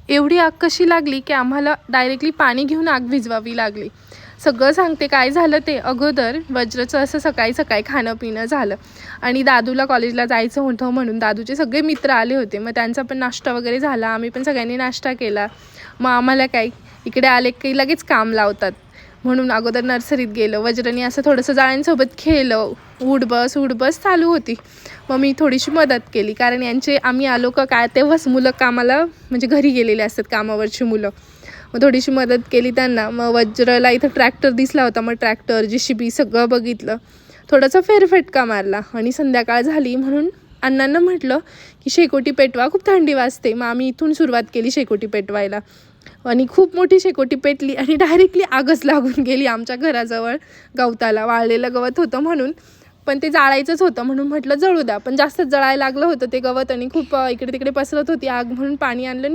एवढी आग कशी लागली की आम्हाला डायरेक्टली पाणी घेऊन आग विझवावी लागली। सगळं सांगते काय झालं ते। अगोदर वज्रचं असं सकाळी सकाळी खाणं पिणं झालं आणि दादूला कॉलेजला जायचं होतं म्हणून दादूचे सगळे मित्र आले होते। मग त्यांचा पण नाश्ता वगैरे झाला, आम्ही पण सगळ्यांनी नाश्ता केला। मग आम्हाला काय इकडे आले की लगेच काम लावतात म्हणून अगोदर नर्सरीत गेलो। वज्रनी असं थोडंसं जाळ्यांसोबत खेळलं, उठ बस चालू होती। मग मी थोडीशी मदत केली कारण आम्ही आलो का काय तेव्हाच मुलं कामाला म्हणजे घरी गेलेले असतात कामावरची मुलं। मग थोडीशी मदत केली त्यांना। मग वज्रला इथं ट्रॅक्टर दिसला होता, मग ट्रॅक्टर JCB सगळं बघितलं, थोडासा फेरफटका मारला आणि संध्याकाळ झाली म्हणून अण्णांना म्हटलं की शेकोटी पेटवा, खूप थंडी वाजते। मग आम्ही इथून सुरुवात केली शेकोटी पेटवायला आणि खूप मोठी शेकोटी पेटली आणि डायरेक्टली आगच लागून गेली आमच्या घराजवळ गवताला। वाळलेलं गवत होतं म्हणून, पण ते जाळायचंच होतं म्हणून म्हटलं जळू द्या, पण जास्तच जळायला लागलं होतं ते गवत आणि खूप इकडे तिकडे पसरत होती आग म्हणून पाणी आणलं